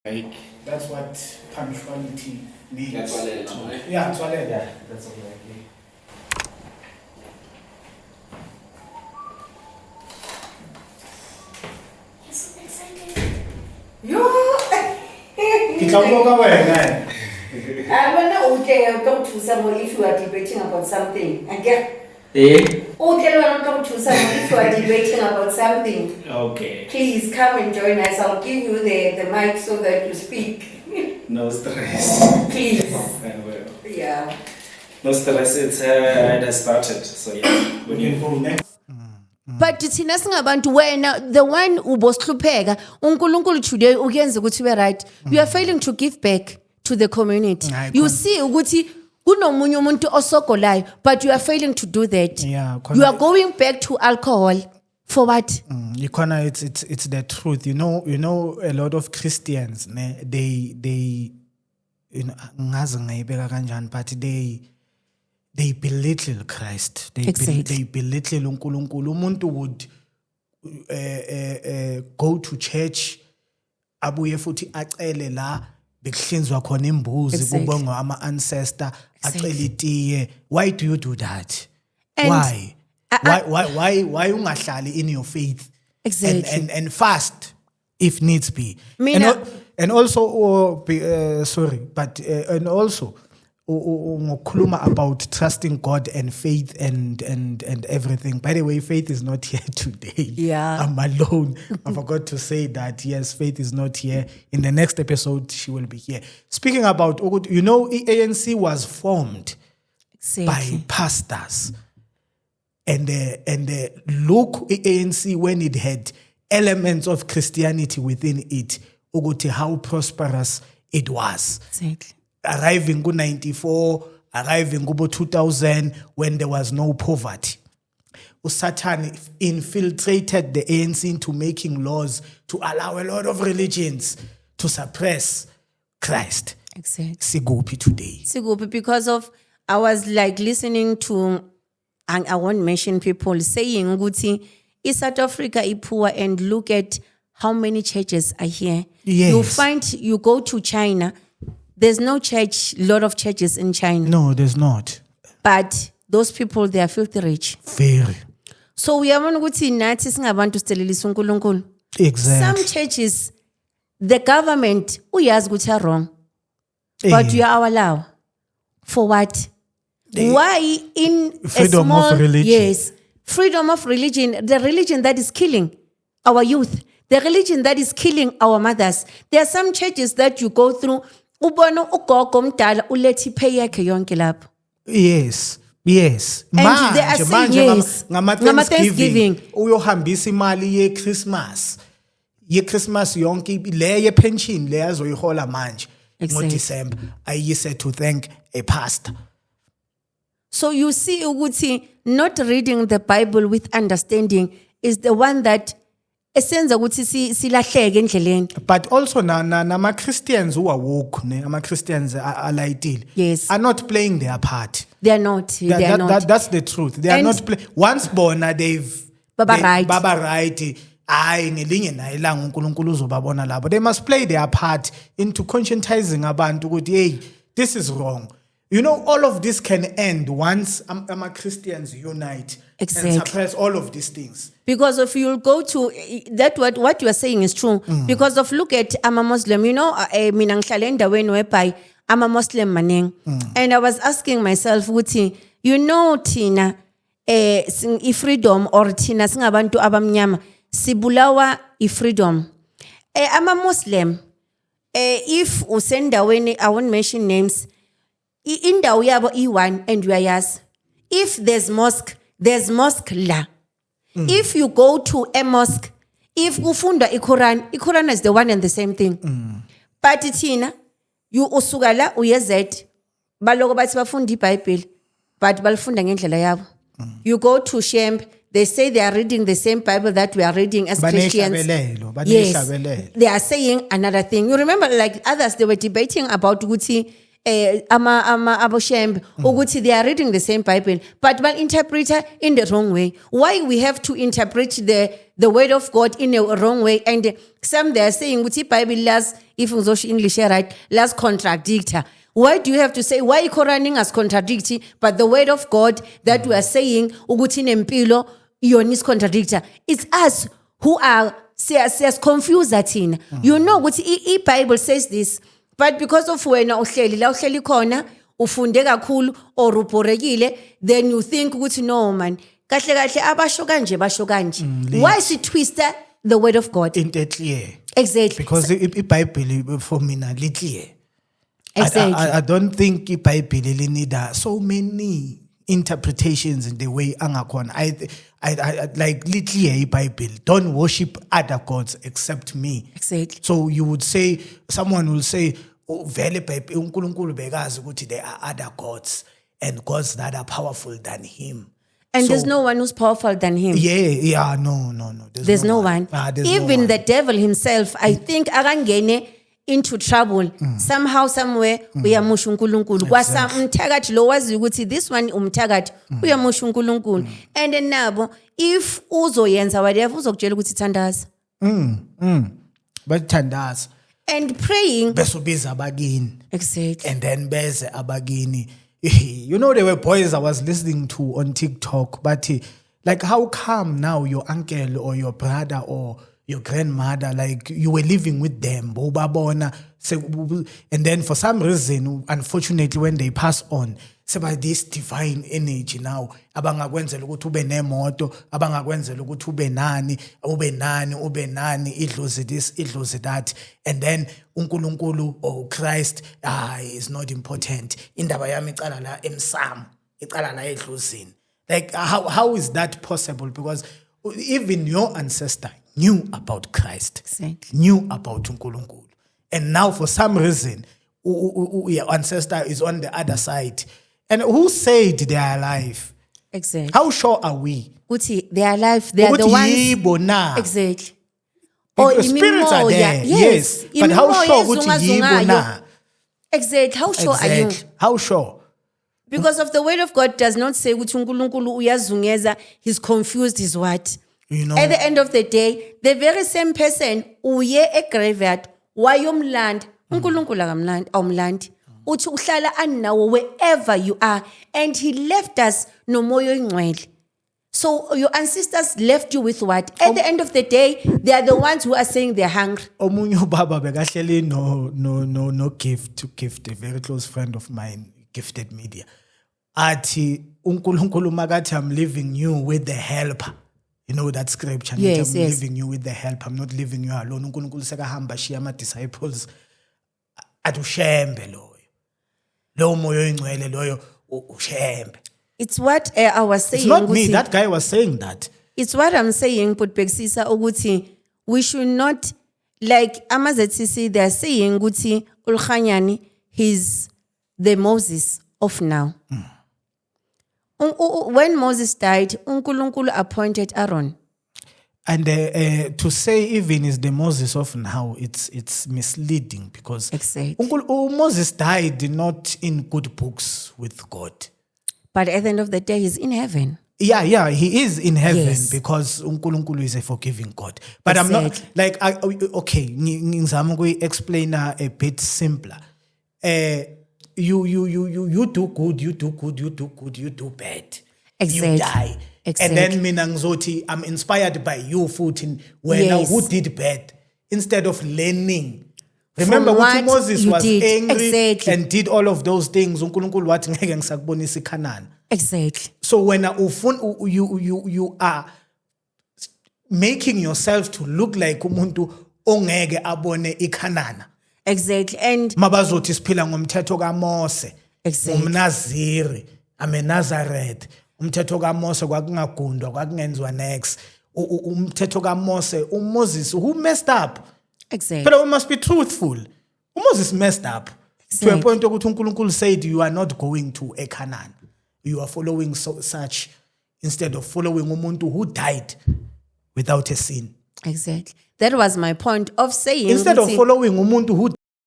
Like that's what punctuality means. Ngiyatshwalela, Yeah, toilet. Yeah, that's okay. Ke tla utlwa ka wena. I want to talk to someone if you are debating about something. Again, Eh? okay, want to talk to someone if you are debating about something. Okay. Please come and join us. I'll give you the mic so that you speak. No stress. Please. I will. Yeah. No stress, it has started. So yeah. We can go next. But thina singabantu wena the one ubosihlupheka uNkulunkulu today ukuyenza ukuthi ube right you are failing to give back to the community. You see ukuthi kunomunye umuntu osogolayo but you are failing to do that. Yeah, you are going back to alcohol for what? It's the truth. You know a lot of Christians they you know ngazi ngayibeka kanjani but they belittle Christ. Exactly. They belittle uNkulunkulu. Umuntu would go to church abuye futhi acele la bekuhlinzwa khona imbuzi Exactly. kubongwa ama ancestor Exactly. acele itiye. Why do you do that? And Why? Why ungahlali in your faith? Exactly. And fast if needs be. Mina- And also and also ngokhuluma about trusting God and faith and everything. By the way, faith is not here today. Yeah. I'm alone. I forgot to say that. Yes, faith is not here. In the next episode, she will be here. Speaking about, you know, ANC was formed by Exactly. pastors. And look, ANC, when it had elements of Christianity within it, ukuthi how prosperous it was. Exactly. Arriving in 94, arriving in 2000, when there was no poverty. Satan infiltrated the ANC into making laws to allow a lot of religions to suppress Christ. Exactly. Siguphi today. Siguphi, because of I was like listening to and I won't mention people saying ukuthi South Africa is poor and look at how many churches are here. Yes. You find you go to China, there's no church, lot of churches in China. No, there's not. But those people they are filthy rich. Very. So we are ukuthi nathi singabantu sitelelisa uNkulunkulu. Exactly. Some churches the government uyazi ukuthi are wrong. But you are allow. For what? Why in Freedom a small, of religion. Yes, freedom of religion, the religion that is killing our youth, the religion that is killing our mothers. There are some churches that you go through. Ubona ugogo mdala ulethi pay yakhe yonke lapho. Yes. Yes. And they are saying yes. Ngama Thanksgiving uyohambisa imali ye Christmas. Ye Christmas yonke le ye pension le azoyihola manje Exactly. ngoDecember ayise to thank a pastor. So you see ukuthi not reading the Bible with understanding is the one that esenza ukuthi silahleke endleleni. But also nama Christians who are woke, ama Christians alayitile. Yes. Are not playing their part. They are not. They are not. That's the truth. They are And- not playing. Once born, Baba right. Baba right. Ay ngelinye na ilanga uNkulunkulu uzobabona labo. They must play their part into conscientizing abantu ukuthi hey, this is wrong. You know, all of this can end once Christians unite Exactly. and suppress all of these things. Because if you'll go to that, what you are saying is true. Because of look at I'm a Muslim, you know, mina ngihlala endaweni whereby I'm a Muslim maning. And I was asking myself, Wuti, you know, Tina, freedom or Tina singabantu abamnyama, sibulawa freedom. I'm a Muslim. If usendaweni, I won't mention names, indawo yabo i1 and uyayas. If there's mosque la. If you go to a mosque, if ufunda iQuran is the one and the same thing. But Tina, you usugala uyezet, baloko bathi bafunda iBhayibheli, but balifunda ngendlela yabo. You go to Shem, they say they are reading the same Bible that we are reading as Christians. Yes, they are saying another thing. You remember, like others, they were debating about Guti. aboshembe ukuthi they are reading the same Bible but interpret in the wrong way. Why we have to interpret the word of God in a wrong way? And some they are saying ukuthi Bible las, if ngizosho English right, las contradictor. Why do you have to say why Quran as contradicting but the word of God that we are saying ukuthi nempilo yona is contradictor? It's us who are says confused that in. You know ukuthi Bible says this but because of wena uhleli la uhleli khona ufunde kakhulu or ubhorekile then you think ukuthi no man kahle kahle abasho kanje basho kanje. Why is it twister the word of God? Into clear. Exactly. Because iBhayibheli for mina li clear. Exactly. I don't think iBhayibheli li need so many interpretations in the way angakhona. I like li clear iBhayibheli. Don't worship other gods except me. Exactly. So you would say, someone will say, oh, vele uNkulunkulu bekazi ukuthi there are other gods and gods that are powerful than him. And So- there's no one who's powerful than him. Yeah, no. There's no one. There's Even no the one. devil himself, I think akangene into trouble somehow somewhere uyamusha uNkulunkulu kwasa umthakathi lo wazi ukuthi this one umthakathi uyamusha uNkulunkulu and then nabo if uzoyenza whatever uzokutshela ukuthi thandaza But thandaza and praying bese ubiza abakini exactly and then beze abakini. You know, there were boys I was listening to on TikTok, but like, how come now your uncle or your brother or your grandmother, like you were living with them, bobabona, and then for some reason, unfortunately, when they pass on, say by this divine energy now, abangakwenzela ukuthi ube nemoto, abangakwenzela ukuthi ube nani, idlozi this, idlozi that, and then uNkulunkulu or Christ is not important. Indaba yami icala la emsamo, icala la edlozini. Like how is that possible? Because even your ancestor knew about Christ, Exactly. knew about uNkulunkulu, and now for some reason, your ancestor is on the other side. And who said they are alive? exactly How sure are we? ukuthi they are alive they are the Ukuthi ones yibo na. exactly The spirits are there, yes. But how sure ukuthi yibo na? exactly how sure are you? Exactly. How sure? Because of the word of God does not say ukuthi uNkulunkulu uyazungeza, he's confused, is what? You know. At the end of the day, the very same person uye egraveyard wayomlanda uNkulunkulu awumlandi uthi uhlala anawo wherever you are and he left us nomoya oyingcwele. So your ancestors left you with what? At the end of the day, they are the ones who are saying they're hungry. Omunye ubaba bekahleli no gift, a very close friend of mine, Gifted Media. Athi uNkulunkulu makathi I'm leaving you with the helper. You know that scripture. Yes, I'm yes. leaving you with the helper. I'm not leaving you alone. uNkulunkulu sekahamba shiya ama disciples. Adushembe loyo. Lo moya oyingcwele loyo ushembe. It's what I was saying. It's not me. ukuthi- That guy was saying that. It's what I'm saying, Putbexisa ukuthi we should not like AmaZCC, they're saying ukuthi Ulkhanyani, he's the Moses of now. When Moses died, uNkulunkulu appointed Aaron. And to say even is the Moses of now, it's misleading because Exactly. Moses died not in good books with God. But at the end of the day, he's in heaven. Yeah, he is in heaven Yes. because uNkulunkulu is a forgiving God. But I'm not Exactly. like okay, ngizama explain a bit simpler. You do good, you do good, you do good, you do bad. Exactly. You die. Exactly. And then mina ngizothi I'm inspired by you futhi wena Yes. who did bad instead of learning. Remember From what what Moses you was did. angry Exactly. and did all of those things. uNkulunkulu wathi ngeke ngisakubonisa iKhanani. Exactly. So when you are making yourself to look like umuntu ongeke abone iKhanana. Exactly. And Mabazothi siphila ngomthetho kaMose. Exactly. Umnaziri, I'm a Nazareth. Umthetho kaMose kwakungagundwa kwakungenziwa next. Umthetho kaMose, uMoses who messed up. exactly. But we must be truthful. Moses messed up. To a Exactly. point ukuthi uNkulunkulu said you are not going to a Canaan. You are following such instead of following umuntu who died without a sin. Exactly. That was my point of saying Instead of ukuthi- following umuntu who